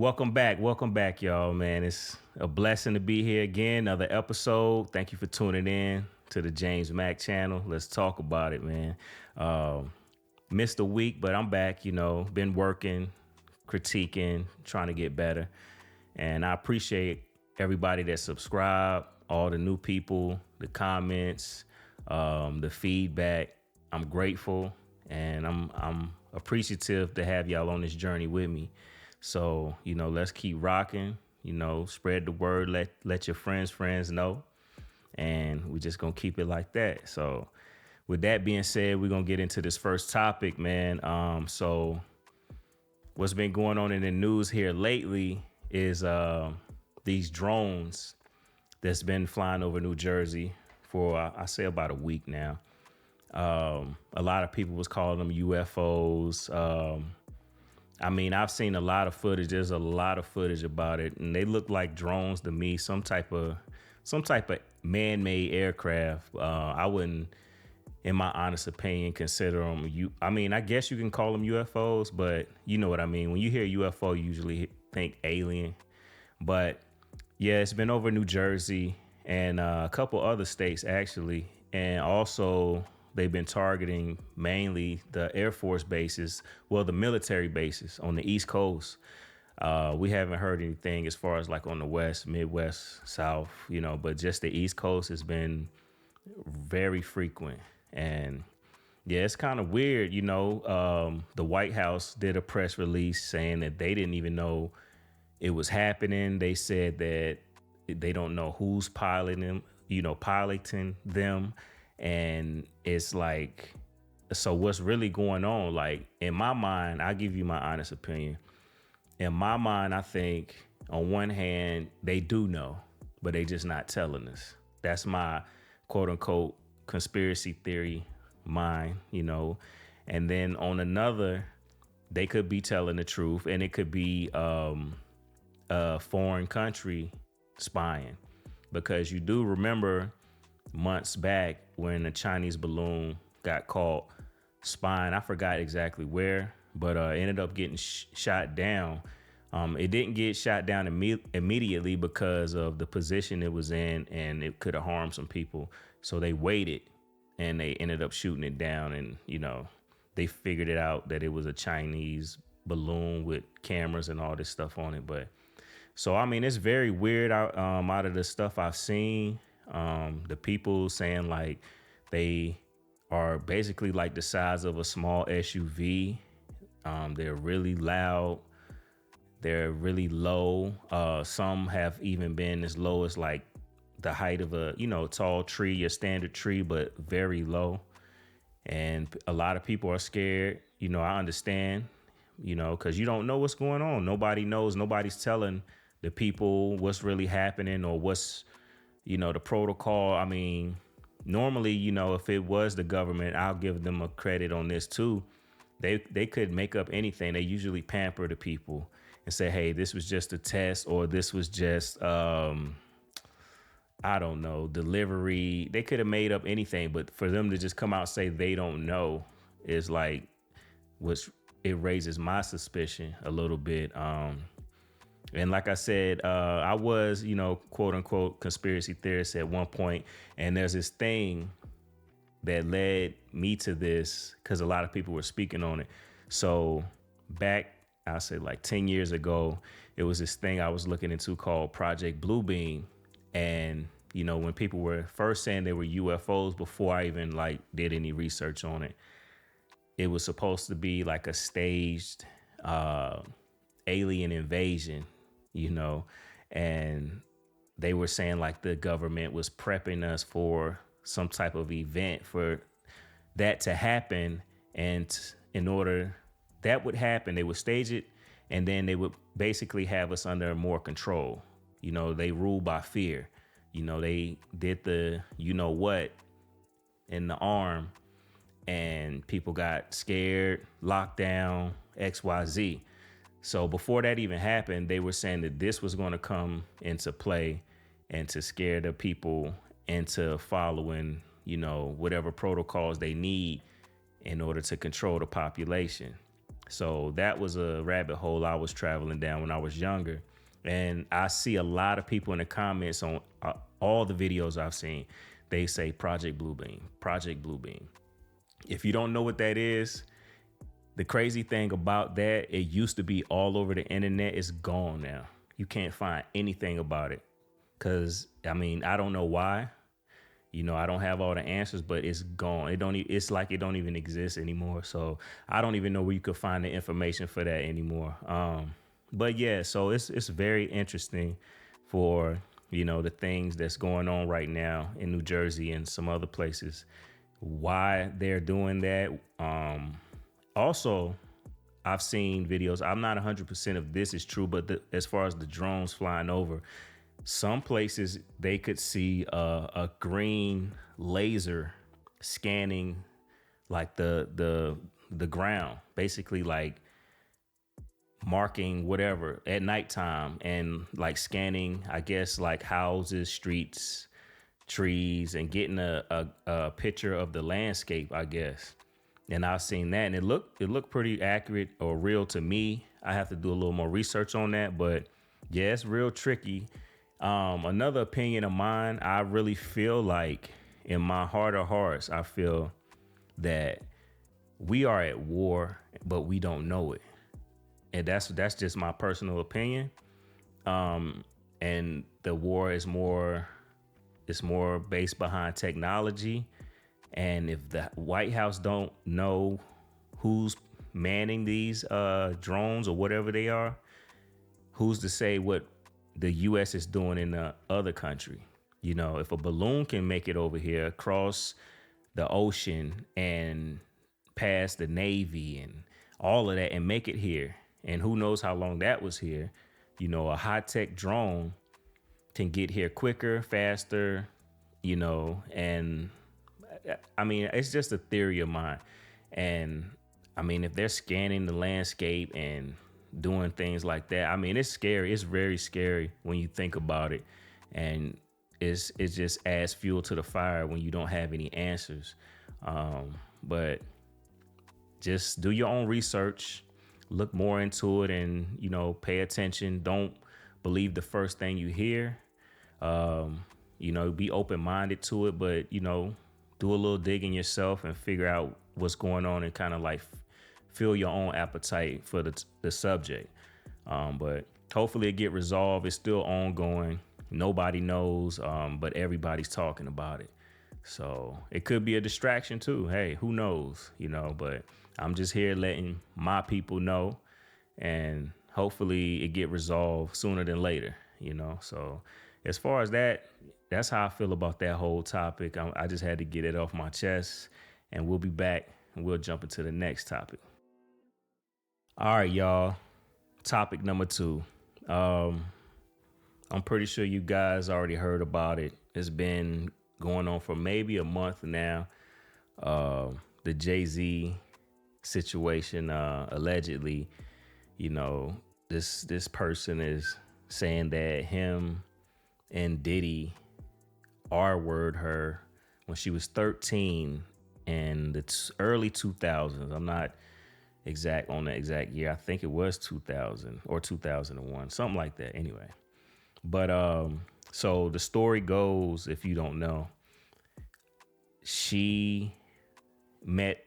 Welcome back, y'all, man. It's a blessing to be here again. Another episode. Thank you for tuning in to the James Mack channel. Let's talk about it, man. Missed a week, but I'm back, been working, critiquing, trying to get better. And I appreciate everybody that subscribed, all the new people, the comments, the feedback. I'm grateful and I'm appreciative to have y'all on this journey with me. So, let's keep rocking, spread the word, let your friends know. And we're just going to keep it like that. So with that being said, we're going to get into this first topic, man. So what's been going on in the news here lately is these drones that's been flying over New Jersey for, I say about a week now. A lot of people was calling them UFOs. I've seen a lot of footage. There's a lot of footage about it, and they look like drones to me. Some type of man-made aircraft. I wouldn't, in my honest opinion, consider them. I guess you can call them UFOs, but you know what I mean. When you hear UFO, you usually think alien. But yeah, it's been over New Jersey and a couple other states actually, and also they've been targeting mainly the Air Force bases, the military bases on the East Coast. We haven't heard anything as far as like on the West, Midwest, South, but just the East Coast has been very frequent. And yeah, it's kind of weird, the White House did a press release saying that they didn't even know it was happening. They said that they don't know who's piloting them. And it's like, so what's really going on? Like in my mind, I'll give you my honest opinion. In my mind, I think on one hand, they do know, but they just not telling us. That's my quote unquote conspiracy theory mind, and then on another, they could be telling the truth and it could be a foreign country spying, because you do remember months back when a Chinese balloon got caught spying. I forgot exactly where, but ended up getting shot down. It didn't get shot down immediately because of the position it was in, and it could have harmed some people. So they waited and they ended up shooting it down. And, they figured it out that it was a Chinese balloon with cameras and all this stuff on it. But so, it's very weird out of the stuff I've seen. The people saying like they are basically like the size of a small SUV. They're really loud. They're really low. Some have even been as low as like the height of a, tall tree, a standard tree, but very low. And a lot of people are scared. I understand, because you don't know what's going on. Nobody knows. Nobody's telling the people what's really happening or what's, the protocol. Normally, if it was the government, I'll give them a credit on this too. They could make up anything. They usually pamper the people and say, hey, this was just a test, or this was just, delivery. They could have made up anything, but for them to just come out and say they don't know is like, it raises my suspicion a little bit. And like I said, I was, quote unquote conspiracy theorist at one point. And there's this thing that led me to this because a lot of people were speaking on it. So back, I'll say like 10 years ago, it was this thing I was looking into called Project Bluebeam. And, when people were first saying they were UFOs before I even like did any research on it, it was supposed to be like a staged alien invasion. And they were saying like the government was prepping us for some type of event for that to happen. And in order that would happen, they would stage it, and then they would basically have us under more control. They rule by fear. They did the, what in the arm, and people got scared, locked down, XYZ. So before that even happened, they were saying that this was going to come into play and to scare the people into following, whatever protocols they need in order to control the population. So that was a rabbit hole I was traveling down when I was younger. And I see a lot of people in the comments on all the videos I've seen. They say Project Bluebeam, Project Bluebeam. If you don't know what that is, the crazy thing about that, it used to be all over the internet. It's gone now. You can't find anything about it. Cause I mean, I don't know why. I don't have all the answers, but it's gone. It's like it don't even exist anymore. So I don't even know where you could find the information for that anymore. But yeah, so it's very interesting for the things that's going on right now in New Jersey and some other places. Why they're doing that. Also, I've seen videos. I'm not 100% if this is true, but as far as the drones flying over, some places they could see a green laser scanning like the ground, basically like marking whatever at nighttime and like scanning, I guess, like houses, streets, trees, and getting a picture of the landscape, I guess. And I've seen that, and it looked pretty accurate or real to me. I have to do a little more research on that, but yeah, it's real tricky. Another opinion of mine, I really feel like in my heart of hearts, I feel that we are at war, but we don't know it. And that's just my personal opinion. And the war is more it's more based behind technology. And if the White House don't know who's manning these drones or whatever they are, who's to say what the U.S. is doing in the other country? If a balloon can make it over here across the ocean and past the Navy and all of that and make it here, and who knows how long that was here, a high-tech drone can get here quicker, faster, and I mean, it's just a theory of mine. And I mean, if they're scanning the landscape and doing things like that, I mean, it's scary. It's very scary when you think about it. And it just adds fuel to the fire when you don't have any answers. But just do your own research, look more into it, and, pay attention. Don't believe the first thing you hear. Be open-minded to it, but, do a little digging yourself and figure out what's going on and kind of like feel your own appetite for the subject. But hopefully it get resolved. It's still ongoing. Nobody knows, but everybody's talking about it. So it could be a distraction too. Hey, who knows, but I'm just here letting my people know, and hopefully it get resolved sooner than later, So as far as that, that's how I feel about that whole topic. I just had to get it off my chest, and we'll be back and we'll jump into the next topic. All right, y'all. Topic number 2. I'm pretty sure you guys already heard about it. It's been going on for maybe a month now. The Jay-Z situation, allegedly, this person is saying that him and Diddy R-word her when she was 13 in the early 2000s. I'm not exact on the exact year. I think it was 2000 or 2001, something like that. Anyway, but so the story goes, if you don't know, she met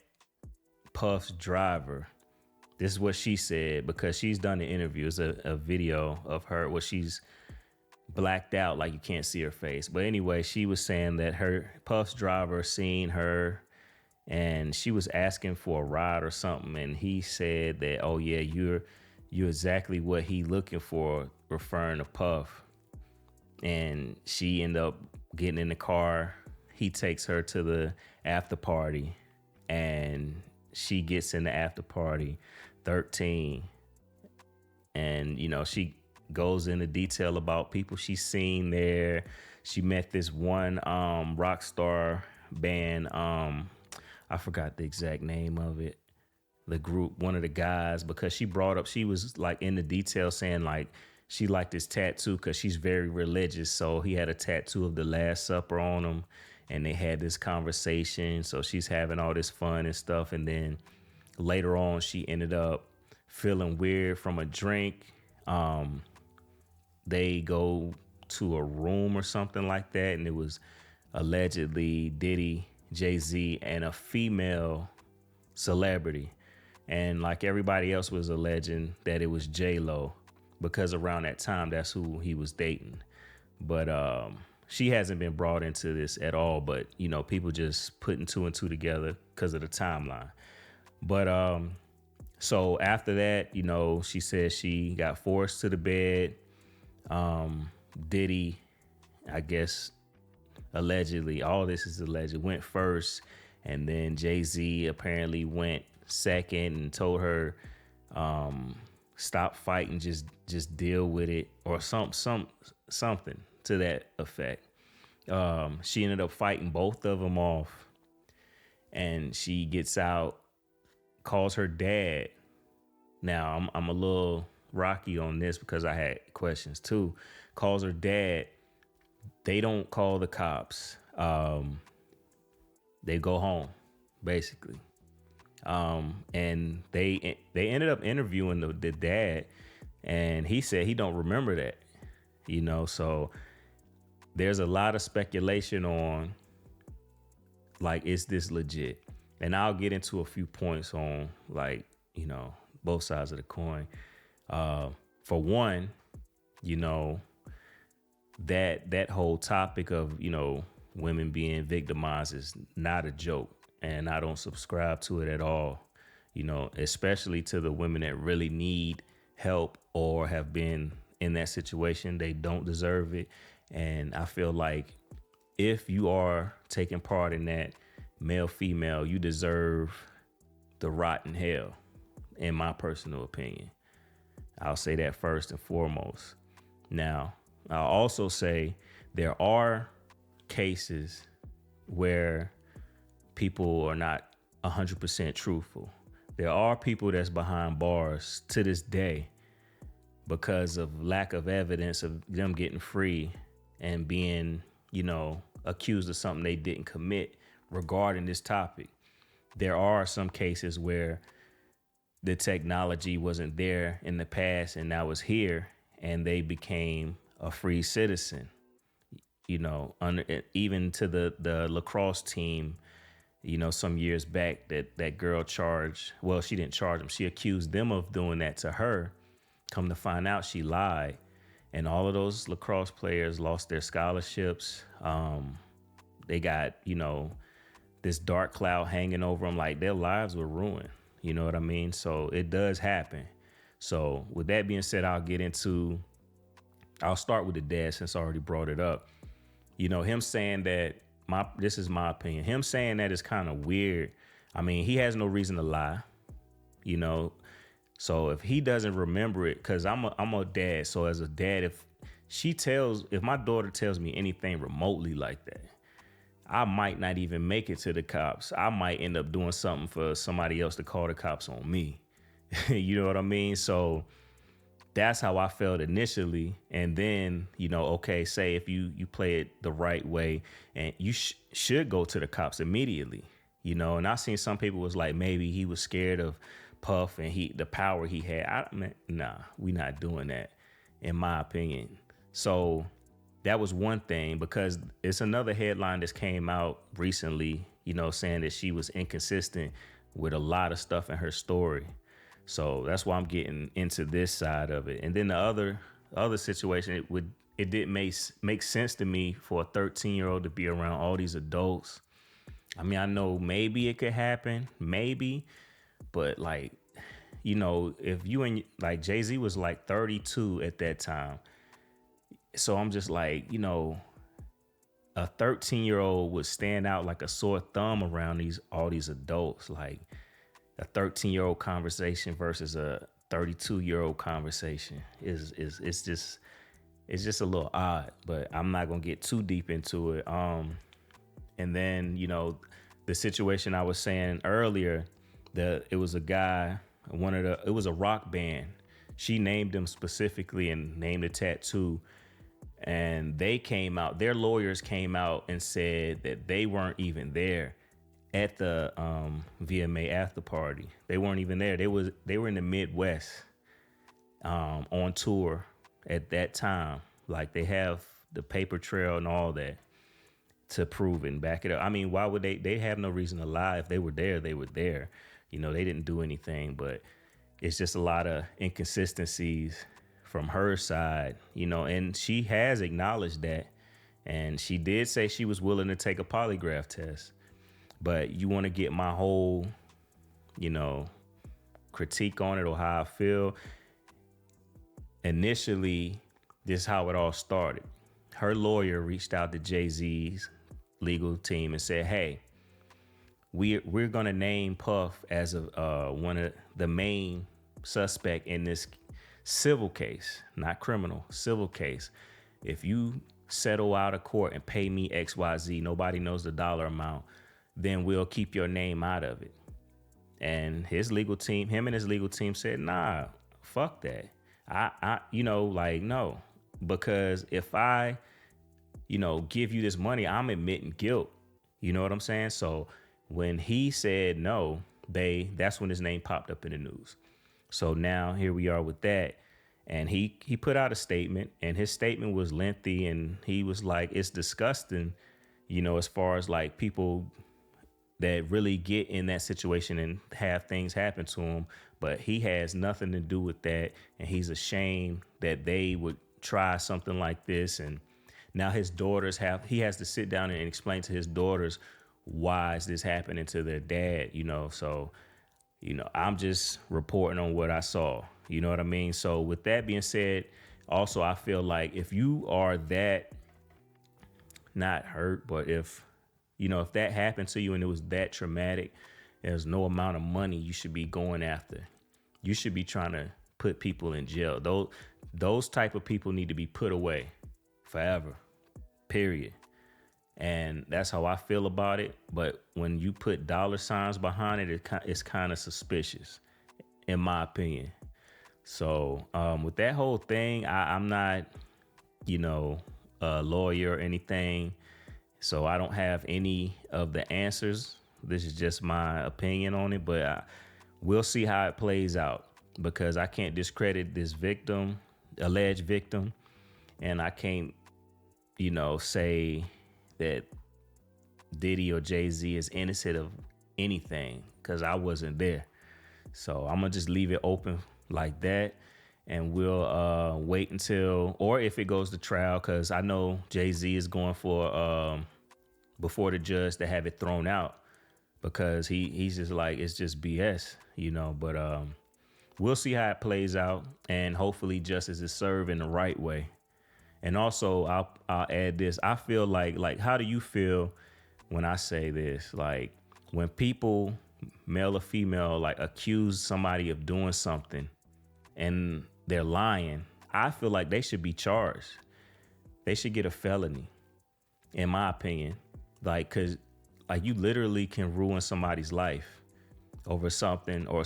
Puff's driver. This is what she said, because she's done the interview. It's a video of her where she's blacked out, like you can't see her face. But anyway, she was saying that her Puff's driver seen her and she was asking for a ride or something, and he said that, oh yeah, you're exactly what he looking for, referring to Puff. And she ended up getting in the car. He takes her to the after party, and she gets in the after party 13. And she goes into detail about people she's seen there. She met this one rock star band. I forgot the exact name of it. The group, one of the guys, because she was like in the detail saying like she liked his tattoo because she's very religious. So he had a tattoo of the Last Supper on him, and they had this conversation. So she's having all this fun and stuff. And then later on, she ended up feeling weird from a drink. They go to a room or something like that, and it was allegedly Diddy, Jay-Z, and a female celebrity. And like everybody else was alleging that it was J-Lo, because around that time, that's who he was dating. But she hasn't been brought into this at all. But, you know, people just putting two and two together because of the timeline. But so after that, you know, she said she got forced to the bed. Diddy, I guess, allegedly, all this is alleged, went first. And then Jay-Z apparently went second and told her, stop fighting, just deal with it, or something to that effect. She ended up fighting both of them off, and she gets out, calls her dad. Now I'm a little rocky on this because I had questions too. Calls her dad. They don't call the cops. They go home, basically. And they ended up interviewing the dad, and he said he don't remember that, you know. So there's a lot of speculation on, like, is this legit? And I'll get into a few points on, like, you know, both sides of the coin. For one, you know, that whole topic of, you know, women being victimized is not a joke, and I don't subscribe to it at all. You know, especially to the women that really need help or have been in that situation. They don't deserve it. And I feel like if you are taking part in that, male, female, you deserve the rotten hell, in my personal opinion. I'll say that first and foremost. Now, I'll also say there are cases where people are not 100% truthful. There are people that's behind bars to this day because of lack of evidence of them getting free and being, you know, accused of something they didn't commit regarding this topic. There are some cases where the technology wasn't there in the past and now it's here, and they became a free citizen. You know, even to the lacrosse team, you know, some years back, that girl charged, well, she didn't charge them. She accused them of doing that to her. Come to find out, she lied. And all of those lacrosse players lost their scholarships. They got, you know, this dark cloud hanging over them, like their lives were ruined. You know what I mean? So it does happen. So with that being said, I'll start with the dad since I already brought it up. You know, him saying that, this is my opinion, him saying that is kind of weird. I mean, he has no reason to lie, you know. So if he doesn't remember it, because I'm a dad. So as a dad, if my daughter tells me anything remotely like that, I might not even make it to the cops. I might end up doing something for somebody else to call the cops on me. You know what I mean? So that's how I felt initially. And then, you know, okay, say if you play it the right way, and you should go to the cops immediately, you know. And I seen some people was like, maybe he was scared of Puff and the power he had. Nah, we not doing that, in my opinion. So that was one thing, because it's another headline that came out recently, you know, saying that she was inconsistent with a lot of stuff in her story. So that's why I'm getting into this side of it. And then the other situation, it didn't make sense to me for a 13-year-old to be around all these adults. I mean, I know maybe it could happen, maybe, but like, you know, if you and like Jay-Z was like 32 at that time. So I'm just like, you know, a 13-year-old would stand out like a sore thumb around all these adults. Like a 13-year-old conversation versus a 32-year-old conversation is it's just a little odd, but I'm not gonna get too deep into it. And then, you know, the situation I was saying earlier, it was a guy, it was a rock band. She named him specifically and named a tattoo. And their lawyers came out and said that they weren't even there at the VMA after party. They weren't even there. They were in the Midwest on tour at that time. Like they have the paper trail and all that to prove it and back it up. I mean, why would they have no reason to lie. If they were there, they were there. You know, they didn't do anything, but it's just a lot of inconsistencies from her side, you know, and she has acknowledged that. And she did say she was willing to take a polygraph test. But you want to get my whole, you know, critique on it or how I feel. Initially, this is how it all started. Her lawyer reached out to Jay-Z's legal team and said, "Hey, we're gonna name Puff as one of the main suspect in this civil case, not criminal, civil case. If you settle out of court and pay me XYZ, nobody knows the dollar amount, then we'll keep your name out of it." And his legal team, him and his legal team said, "Nah, fuck that. You know, like, no, because if I, you know, give you this money, I'm admitting guilt." You know what I'm saying? So when he said no, that's when his name popped up in the news. So now here we are with that. And he put out a statement, and his statement was lengthy, and he was like, it's disgusting, you know, as far as like people that really get in that situation and have things happen to them, but he has nothing to do with that. And he's ashamed that they would try something like this. And now his daughters he has to sit down and explain to his daughters, why is this happening to their dad, you know? So, you know, I'm just reporting on what I saw. You know what I mean? So with that being said, also, I feel like if you are that not hurt, but if, you know, if that happened to you and it was that traumatic, there's no amount of money you should be going after. You should be trying to put people in jail. Those type of people need to be put away forever, period. And that's how I feel about it. But when you put dollar signs behind it, it's kind of suspicious, in my opinion. So with that whole thing, I'm not, you know, a lawyer or anything. So I don't have any of the answers. This is just my opinion on it. But we'll see how it plays out, because I can't discredit this victim, alleged victim. And I can't, you know, say that Diddy or Jay-Z is innocent of anything, because I wasn't there. So I'm gonna just leave it open like that, and we'll wait until, or if it goes to trial, because I know Jay-Z is going for before the judge to have it thrown out, because he's just like, it's just BS, you know. But we'll see how it plays out, and hopefully justice is served in the right way. And also, I'll add this. I feel like, how do you feel when I say this? Like, when people, male or female, like accuse somebody of doing something and they're lying, I feel like they should be charged. They should get a felony, in my opinion. Like, cause like you literally can ruin somebody's life over something, or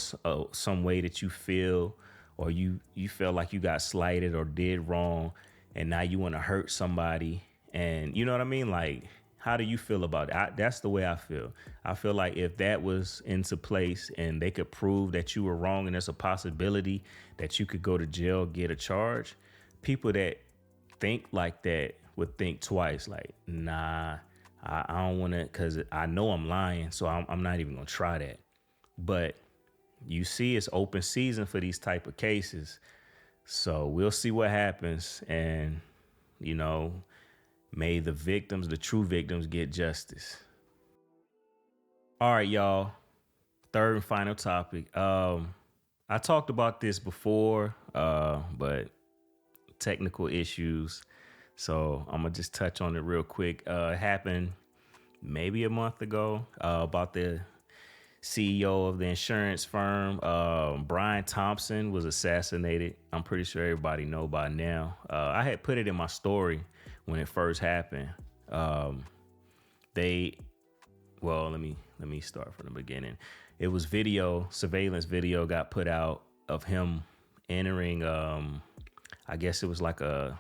some way that you feel, or you feel like you got slighted or did wrong, and now you want to hurt somebody. And you know what I mean? Like, how do you feel about it? That's the way I feel. I feel like if that was into place and they could prove that you were wrong, and there's a possibility that you could go to jail, get a charge, people that think like that would think twice. Like, nah, I don't want to, because I know I'm lying, so I'm not even going to try that. But you see, it's open season for these type of cases. So we'll see what happens. And, you know, may the victims, the true victims, get justice. All right, y'all. Third and final topic. I talked about this before, but technical issues. So I'm going to just touch on it real quick. It happened maybe a month ago, about the CEO of the insurance firm, Brian Thompson, was assassinated. I'm pretty sure everybody know by now. I had put it in my story when it first happened. Well, let me start from the beginning. It was surveillance video got put out of him entering, I guess it was like a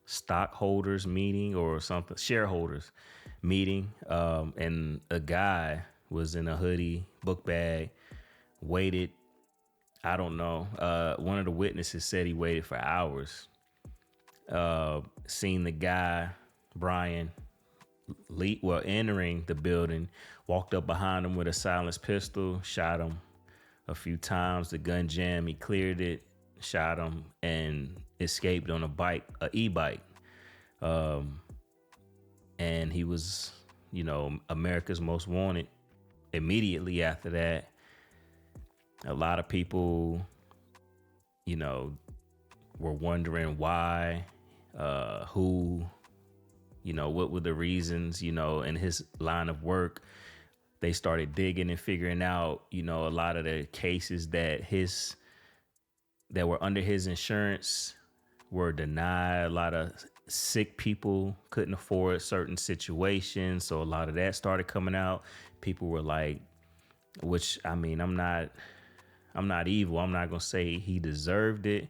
stockholders meeting or something, shareholders meeting. And a guy was in a hoodie, book bag, waited. I don't know. One of the witnesses said he waited for hours. Seen the guy, Brian, entering the building, walked up behind him with a silenced pistol, shot him a few times. The gun jammed. He cleared it, shot him, and escaped on a e-bike. And he was, America's Most Wanted. Immediately after that, a lot of people, were wondering why, who, what were the reasons, in his line of work. They started digging and figuring out, a lot of the cases that were under his insurance were denied. A lot of sick people couldn't afford certain situations. So a lot of that started coming out. People were like, which, I mean, I'm not evil. I'm not going to say he deserved it,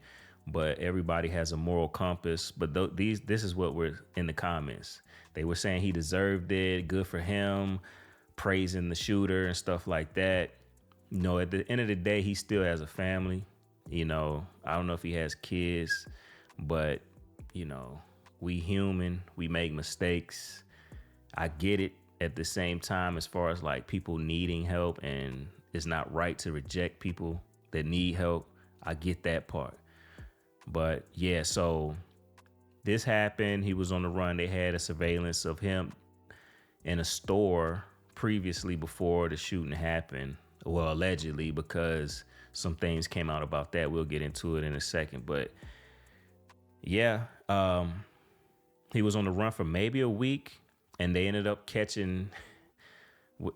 but everybody has a moral compass. But this is what were in the comments. They were saying he deserved it. Good for him. Praising the shooter and stuff like that. At the end of the day, he still has a family. I don't know if he has kids, but, we human, we make mistakes. I get it at the same time, as far as like people needing help, and it's not right to reject people that need help. I get that part. But yeah, so this happened. He was on the run. They had a surveillance of him in a store previously before the shooting happened. Well, allegedly, because some things came out about that. We'll get into it in a second. But yeah, he was on the run for maybe a week, and they ended up catching.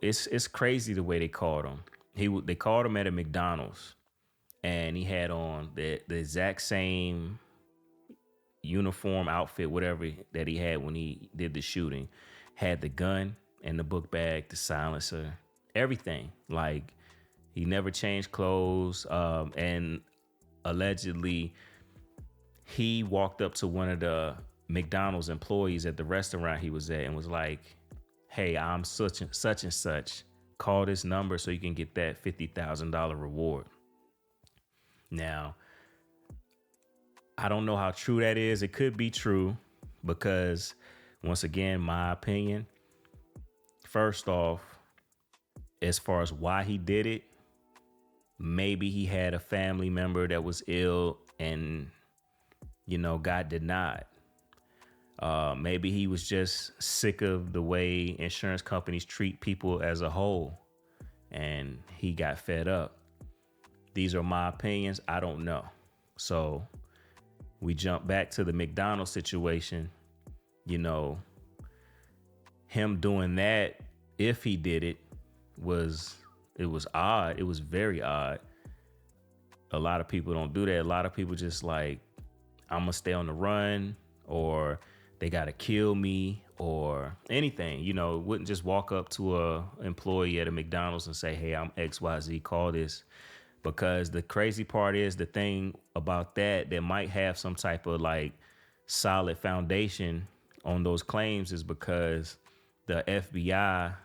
It's crazy the way they caught him. They caught him at a McDonald's, and he had on the exact same uniform, outfit, whatever that he had when he did the shooting. Had the gun and the book bag, the silencer, everything. Like, he never changed clothes. And allegedly, he walked up to one of the McDonald's employees at the restaurant he was at and was like, "Hey, I'm such and such. Call this number so you can get that $50,000 reward." Now, I don't know how true that is. It could be true because, once again, my opinion, first off, as far as why he did it, maybe he had a family member that was ill and, got denied. Maybe he was just sick of the way insurance companies treat people as a whole, and he got fed up. These are my opinions. I don't know. So we jump back to the McDonald's situation. Him doing that, if he did it, was odd. It was very odd. A lot of people don't do that. A lot of people just like, I'm gonna stay on the run, or they gotta kill me, or anything. Wouldn't just walk up to a employee at a McDonald's and say, "Hey, I'm XYZ, call this." Because the crazy part is, the thing about that might have some type of like solid foundation on those claims is because the FBI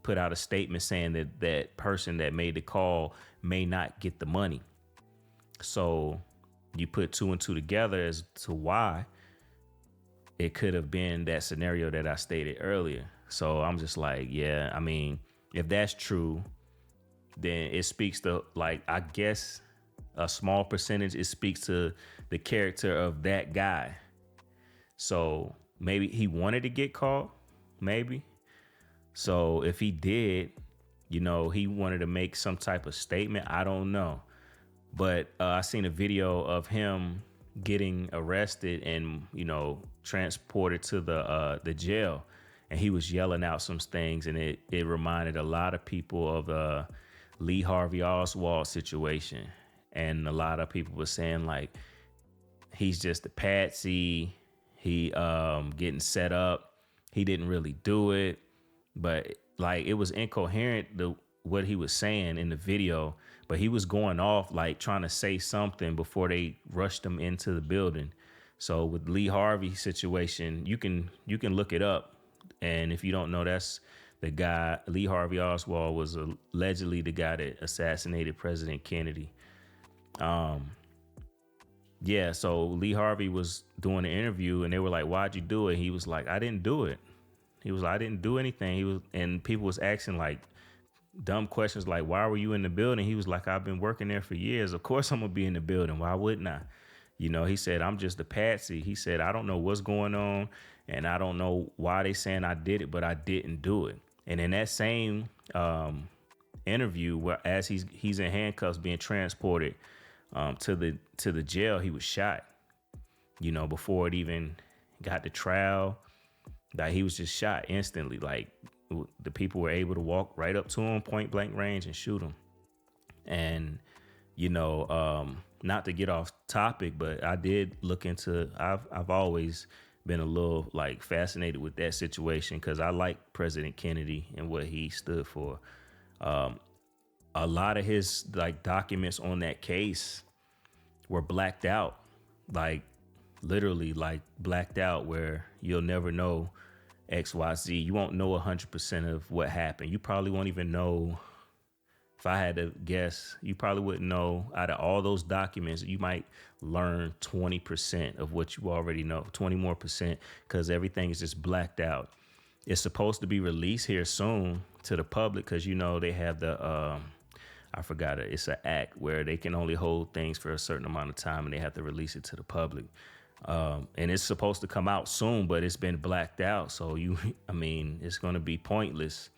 put out a statement saying that person that made the call may not get the money. So you put two and two together as to why it could have been that scenario that I stated earlier. So I'm just like, yeah, I mean, if that's true, then it speaks to, like, I guess a small percentage, it speaks to the character of that guy. So maybe he wanted to get caught, maybe. So if he did, he wanted to make some type of statement. I don't know. But I seen a video of him getting arrested and, transported to the jail. And he was yelling out some things. And it reminded a lot of people of the Lee Harvey Oswald situation. And a lot of people were saying, like, he's just a patsy. He getting set up. He didn't really do it. But like, it was incoherent, what he was saying in the video, but he was going off, like trying to say something before they rushed him into the building. So with Lee Harvey situation, you can look it up. And if you don't know, that's the guy Lee Harvey Oswald was allegedly the guy that assassinated President Kennedy. Um, yeah, so Lee Harvey was doing an interview, and they were like, "Why'd you do it?" He was like, "I didn't do it." He was like, "I didn't do anything." He was, and people was asking like dumb questions like, "Why were you in the building?" He was like, "I've been working there for years. Of course I'm gonna be in the building. Why wouldn't I?" He said, "I'm just a patsy." He said, "I don't know what's going on, and I don't know why they saying I did it, but I didn't do it." And in that same interview, where as he's in handcuffs being transported to the jail, he was shot. Before it even got to trial, that he was just shot instantly. Like the people were able to walk right up to him, point blank range, and shoot him. And not to get off topic, but I did look into. I've always been a little like fascinated with that situation because I like President Kennedy and what he stood for. A lot of his like documents on that case were blacked out, like literally like blacked out, where you'll never know XYZ. You won't know 100% of what happened. You probably won't even know. If I had to guess, you probably wouldn't know out of all those documents. You might learn 20% of what you already know, 20 more percent, because everything is just blacked out. It's supposed to be released here soon to the public because they have I forgot it. It's an act where they can only hold things for a certain amount of time and they have to release it to the public. And it's supposed to come out soon, but it's been blacked out. So it's going to be pointless.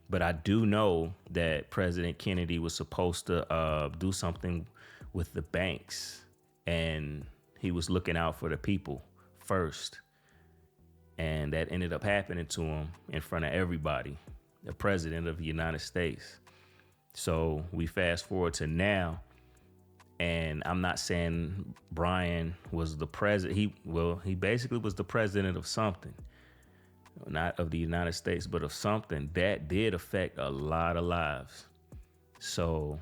But I do know that President Kennedy was supposed to do something with the banks, and he was looking out for the people first. And that ended up happening to him in front of everybody, the president of the United States. So we fast forward to now, and I'm not saying Brian was the president. He basically was the president of something. Not of the United States, but of something that did affect a lot of lives. So,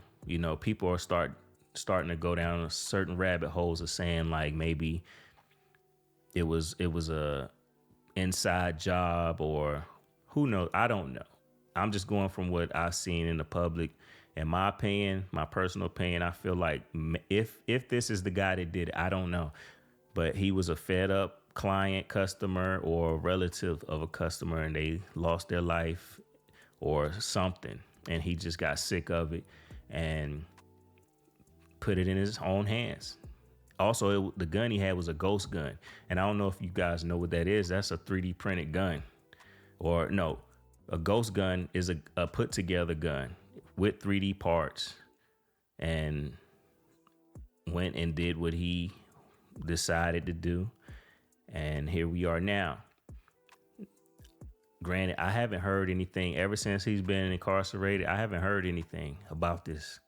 people are starting to go down certain rabbit holes of saying like maybe it was a inside job, or who knows? I don't know. I'm just going from what I've seen in the public. In my opinion, my personal opinion, I feel like if this is the guy that did it, I don't know. But he was a fed up client, customer, or relative of a customer, and they lost their life or something, and he just got sick of it and put it in his own hands. Also, the gun he had was a ghost gun, and I don't know if you guys know what that is. That's a 3D printed gun, or no, a ghost gun is a put together gun with 3D parts, and went and did what he decided to do. And here we are now. Granted, I haven't heard anything ever since he's been incarcerated. I haven't heard anything about this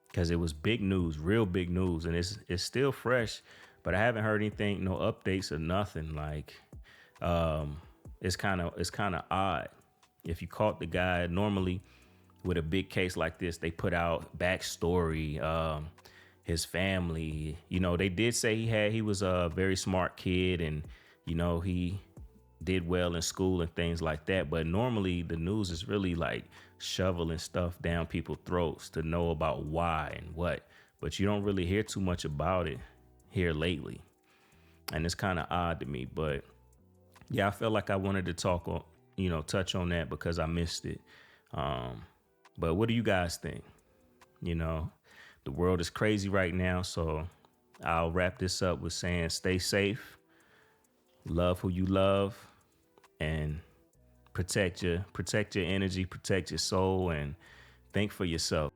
because it was big news, real big news. And it's still fresh, but I haven't heard anything, no updates or nothing. Like, it's kind of odd. If you caught the guy, normally with a big case like this, they put out backstory, his family. They did say he was a very smart kid, and he did well in school and things like that. But normally the news is really like shoveling stuff down people's throats to know about why and what, but you don't really hear too much about it here lately, and it's kind of odd to me. But yeah, I felt like I wanted to talk on, touch on that because I missed it. But what do you guys think? The world is crazy right now, so I'll wrap this up with saying stay safe, love who you love, and protect your energy, protect your soul, and think for yourself.